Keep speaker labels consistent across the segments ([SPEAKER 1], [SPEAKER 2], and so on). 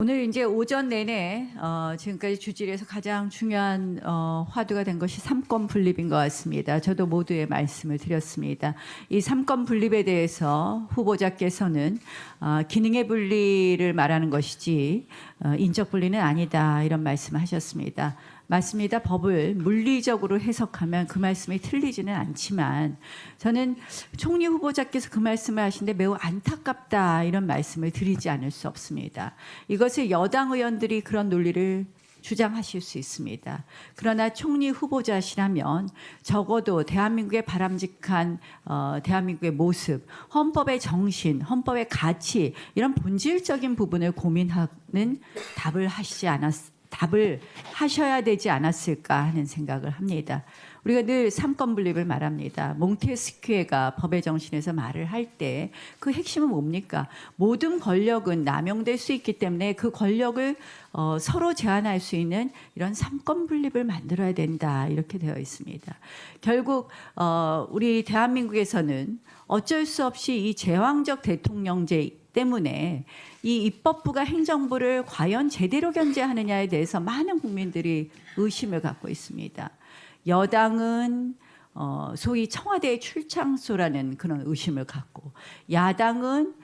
[SPEAKER 1] 오늘 이제 오전 내내 지금까지 주질에서 가장 중요한 화두가 된 것이 삼권 분립인 것 같습니다. 저도 모두의 말씀을 드렸습니다. 이 삼권 분립에 대해서 후보자께서는 기능의 분리를 말하는 것이지 인적 분리는 아니다 이런 말씀을 하셨습니다. 맞습니다. 법을 물리적으로 해석하면 그 말씀이 틀리지는 않지만 저는 총리 후보자께서 그 말씀을 하시는데 매우 안타깝다 이런 말씀을 드리지 않을 수 없습니다. 이것을 여당 의원들이 그런 논리를 주장하실 수 있습니다. 그러나 총리 후보자시라면 적어도 대한민국의 바람직한 대한민국의 모습, 헌법의 정신, 헌법의 가치 이런 본질적인 부분을 고민하는 답을 하셔야 되지 않았을까 하는 생각을 합니다. 우리가 늘 삼권 분립을 말합니다. 몽테스키에가 법의 정신에서 말을 할 때 그 핵심은 뭡니까? 모든 권력은 남용될 수 있기 때문에 그 권력을 서로 제한할 수 있는 이런 삼권 분립을 만들어야 된다 이렇게 되어 있습니다. 결국 우리 대한민국에서는 어쩔 수 없이 이 제왕적 대통령제 때문에 이 입법부가 행정부를 과연 제대로 견제하느냐에 대해서 많은 국민들이 의심을 갖고 있습니다. 여당은 소위 청와대의 출장소라는 그런 의심을 갖고 야당은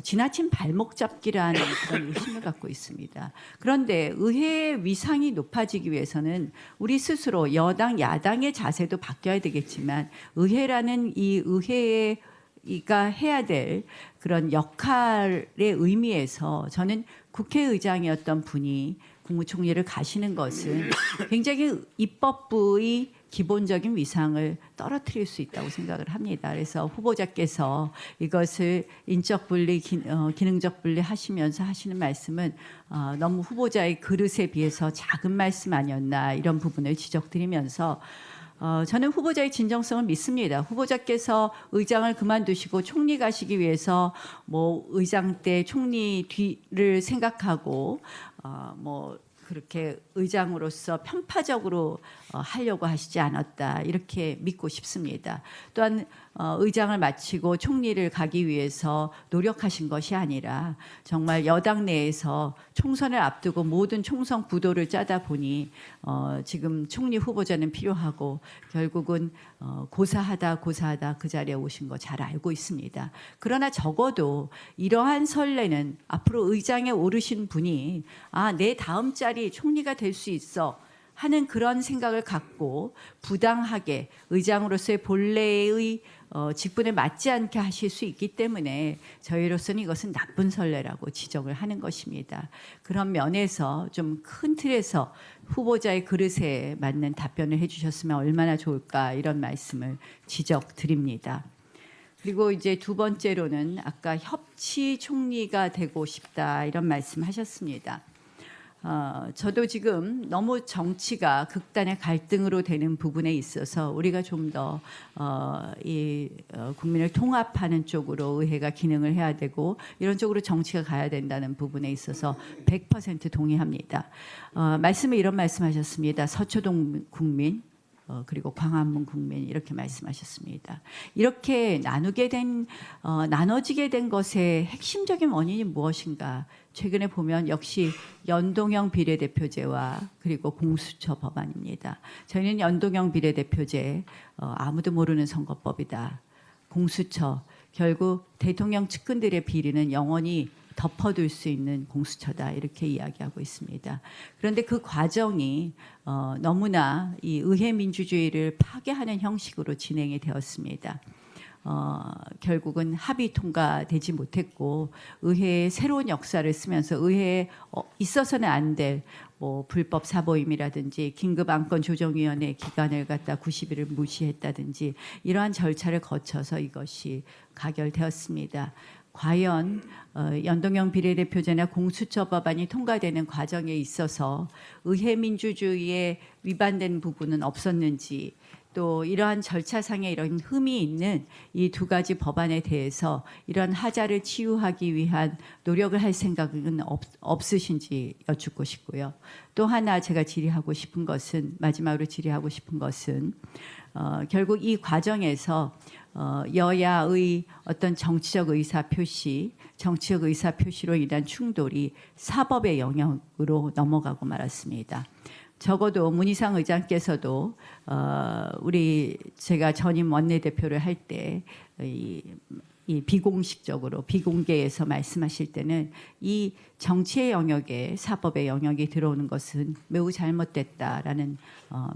[SPEAKER 1] 지나친 발목 잡기라는 그런 의심을 갖고 있습니다. 그런데 의회의 위상이 높아지기 위해서는 우리 스스로 여당, 야당의 자세도 바뀌어야 되겠지만 의회라는 이 의회의 이가 해야 될 그런 역할의 의미에서 저는 국회의장이었던 분이 국무총리를 가시는 것은 굉장히 입법부의 기본적인 위상을 떨어뜨릴 수 있다고 생각을 합니다. 그래서 후보자께서 이것을 인적 분리, 기능적 분리 하시면서 하시는 말씀은 너무 후보자의 그릇에 비해서 작은 말씀 아니었나 이런 부분을 지적드리면서 저는 후보자의 진정성을 믿습니다. 후보자께서 의장을 그만두시고 총리 가시기 위해서 뭐 의장 때 총리 뒤를 생각하고 뭐 그렇게 의장으로서 편파적으로 하려고 하시지 않았다 이렇게 믿고 싶습니다. 또한 의장을 마치고 총리를 가기 위해서 노력하신 것이 아니라 정말 여당 내에서 총선을 앞두고 모든 총선 구도를 짜다 보니 지금 총리 후보자는 필요하고 결국은 고사하다 그 자리에 오신 거 잘 알고 있습니다. 그러나 적어도 이러한 선례는 앞으로 의장에 오르신 분이 내 다음 자리 총리가 될 수 있어 하는 그런 생각을 갖고 부당하게 의장으로서의 본래의 직분에 맞지 않게 하실 수 있기 때문에 저희로서는 이것은 나쁜 선례라고 지적을 하는 것입니다. 그런 면에서 좀 큰 틀에서 후보자의 그릇에 맞는 답변을 해주셨으면 얼마나 좋을까 이런 말씀을 지적드립니다. 그리고 이제 두 번째로는 아까 협치 총리가 되고 싶다 이런 말씀하셨습니다. 저도 지금 너무 정치가 극단의 갈등으로 되는 부분에 있어서 우리가 좀 더 국민을 통합하는 쪽으로 의회가 기능을 해야 되고 이런 쪽으로 정치가 가야 된다는 부분에 있어서 100% 동의합니다. 말씀에 이런 말씀하셨습니다. 서초동 국민 그리고 광화문 국민 이렇게 말씀하셨습니다. 이렇게 나눠지게 된 것의 핵심적인 원인이 무엇인가? 최근에 보면 역시 연동형 비례대표제와 그리고 공수처 법안입니다. 저희는 연동형 비례대표제 아무도 모르는 선거법이다. 공수처 결국 대통령 측근들의 비리는 영원히 덮어둘 수 있는 공수처다 이렇게 이야기하고 있습니다. 그런데 그 과정이 너무나 이 의회 민주주의를 파괴하는 형식으로 진행이 되었습니다. 결국은 합의 통과되지 못했고 의회의 새로운 역사를 쓰면서 의회에 있어서는 안 될 불법 사보임이라든지 긴급 안건 조정위원회 기간을 갖다 90일을 무시했다든지 이러한 절차를 거쳐서 이것이 가결되었습니다. 과연 연동형 비례대표제나 공수처 법안이 통과되는 과정에 있어서 의회 민주주의에 위반된 부분은 없었는지 또 이러한 절차상에 이런 흠이 있는 이 두 가지 법안에 대해서 이런 하자를 치유하기 위한 노력을 할 생각은 없으신지 여쭙고 싶고요. 또 하나 제가 질의하고 싶은 것은 마지막으로 질의하고 싶은 것은 결국 이 과정에서 여야의 어떤 정치적 의사표시로 인한 충돌이 사법의 영역으로 넘어가고 말았습니다. 적어도 문희상 의장께서도 제가 전임 원내대표를 할 때 이 비공식적으로 비공개에서 말씀하실 때는 이 정치의 영역에 사법의 영역이 들어오는 것은 매우 잘못됐다라는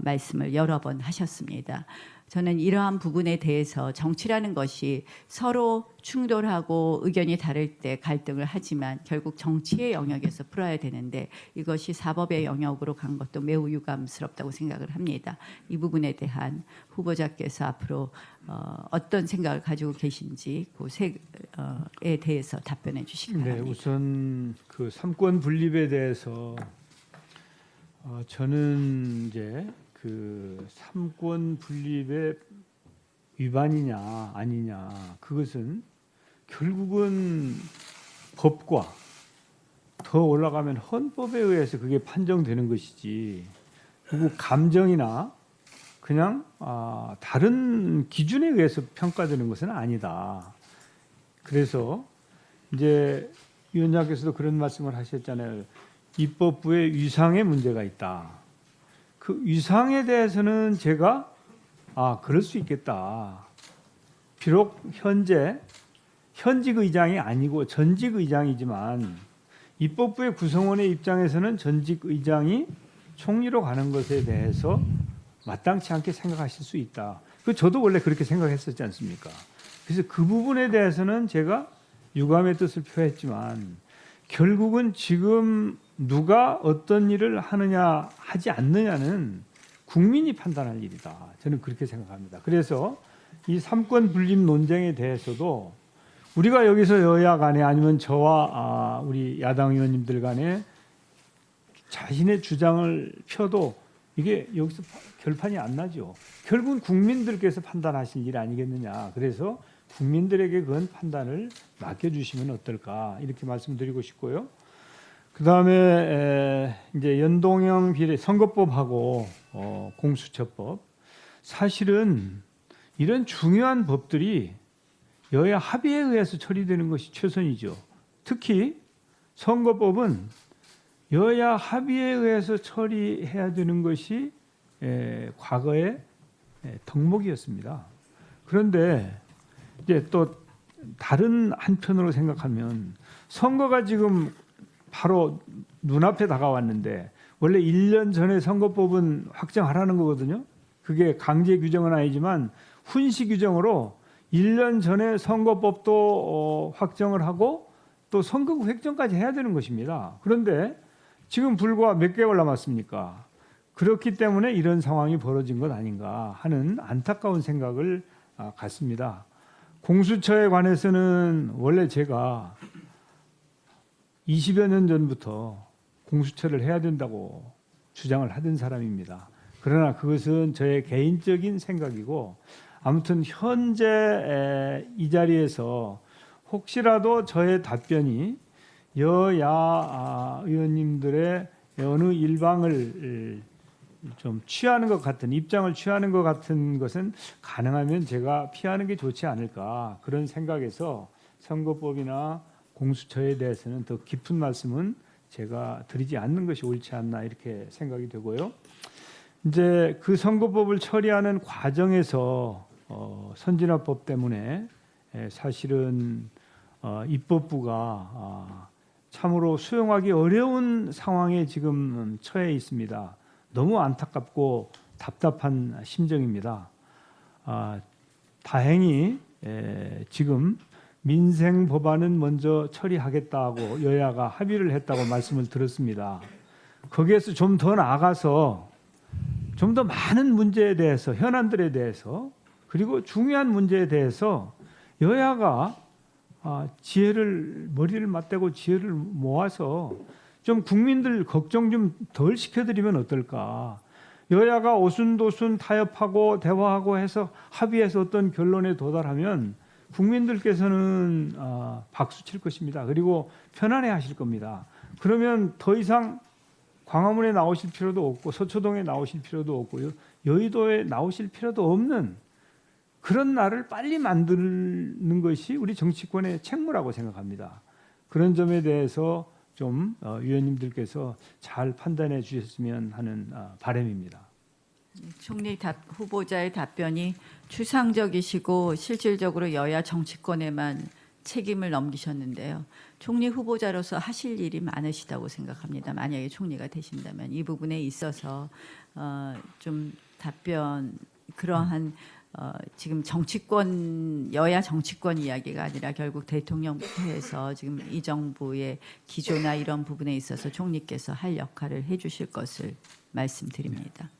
[SPEAKER 1] 말씀을 여러 번 하셨습니다. 저는 이러한 부분에 대해서 정치라는 것이 서로 충돌하고 의견이 다를 때 갈등을 하지만 결국 정치의 영역에서 풀어야 되는데 이것이 사법의 영역으로 간 것도 매우 유감스럽다고 생각을 합니다. 이 부분에 대한 후보자께서 앞으로 어떤 생각을 가지고 계신지 그에 대해서 답변해 주시기 바랍니다.
[SPEAKER 2] 네, 우선 그 삼권 분립에 대해서 저는 이제 그 삼권 분립의 위반이냐 아니냐 그것은 결국은 법과 더 올라가면 헌법에 의해서 그게 판정되는 것이지 누구 감정이나 그냥 다른 기준에 의해서 평가되는 것은 아니다. 그래서 이제 위원장께서도 그런 말씀을 하셨잖아요. 입법부의 위상에 문제가 있다. 그 위상에 대해서는 제가 그럴 수 있겠다. 비록 현직 의장이 아니고 전직 의장이지만 입법부의 구성원의 입장에서는 전직 의장이 총리로 가는 것에 대해서 마땅치 않게 생각하실 수 있다. 저도 원래 그렇게 생각했었지 않습니까? 그래서 그 부분에 대해서는 제가 유감의 뜻을 표했지만 결국은 지금 누가 어떤 일을 하느냐 하지 않느냐는 국민이 판단할 일이다. 저는 그렇게 생각합니다. 그래서 이 삼권 분립 논쟁에 대해서도 우리가 여기서 여야 간에 아니면 저와 우리 야당 의원님들 간에 자신의 주장을 펴도 이게 여기서 결판이 안 나죠. 결국은 국민들께서 판단하실 일 아니겠느냐. 그래서 국민들에게 그건 판단을 맡겨주시면 어떨까 이렇게 말씀드리고 싶고요. 그 다음에 이제 연동형 비례 선거법하고 공수처법 사실은 이런 중요한 법들이 여야 합의에 의해서 처리되는 것이 최선이죠. 특히 선거법은 여야 합의에 의해서 처리해야 되는 것이 과거의 덕목이었습니다. 그런데 이제 또 다른 한편으로 생각하면 선거가 지금 바로 눈앞에 다가왔는데 원래 1년 전에 선거법은 확정하라는 거거든요. 그게 강제 규정은 아니지만 훈시 규정으로 1년 전에 선거법도 확정을 하고 또 선거구 획정까지 해야 되는 것입니다. 그런데 지금 불과 몇 개월 남았습니까? 그렇기 때문에 이런 상황이 벌어진 것 아닌가 하는 안타까운 생각을 갖습니다. 공수처에 관해서는 원래 제가 20여 년 전부터 공수처를 해야 된다고 주장을 하던 사람입니다. 그러나 그것은 저의 개인적인 생각이고 아무튼 현재 이 자리에서 혹시라도 저의 답변이 여야 의원님들의 어느 일방을 좀 취하는 것 같은 입장을 취하는 것 같은 것은 가능하면 제가 피하는 게 좋지 않을까 그런 생각에서 선거법이나 공수처에 대해서는 더 깊은 말씀은 제가 드리지 않는 것이 옳지 않나 이렇게 생각이 되고요. 이제 그 선거법을 처리하는 과정에서 선진화법 때문에 사실은 입법부가 참으로 수용하기 어려운 상황에 지금 처해 있습니다. 너무 안타깝고 답답한 심정입니다. 다행히 지금 민생 법안은 먼저 처리하겠다고 여야가 합의를 했다고 말씀을 들었습니다. 거기에서 좀 더 나아가서 좀 더 많은 문제에 대해서 현안들에 대해서 그리고 중요한 문제에 대해서 여야가 머리를 맞대고 지혜를 모아서 좀 국민들 걱정 좀 덜 시켜드리면 어떨까. 여야가 오순도순 타협하고 대화하고 해서 합의해서 어떤 결론에 도달하면 국민들께서는 박수 칠 것입니다. 그리고 편안해 하실 겁니다. 그러면 더 이상 광화문에 나오실 필요도 없고 서초동에 나오실 필요도 없고 여의도에 나오실 필요도 없는 그런 날을 빨리 만드는 것이 우리 정치권의 책무라고 생각합니다. 그런 점에 대해서 좀 위원님들께서 잘 판단해 주셨으면 하는 바람입니다.
[SPEAKER 1] 총리 후보자의 답변이 추상적이시고 실질적으로 여야 정치권에만 책임을 넘기셨는데요. 총리 후보자로서 하실 일이 많으시다고 생각합니다. 만약에 총리가 되신다면 이 부분에 있어서 좀 답변 그러한 지금 정치권 여야 정치권 이야기가 아니라 결국 대통령부터 해서 지금 이 정부의 기조나 이런 부분에 있어서 총리께서 할 역할을 해주실 것을 말씀드립니다.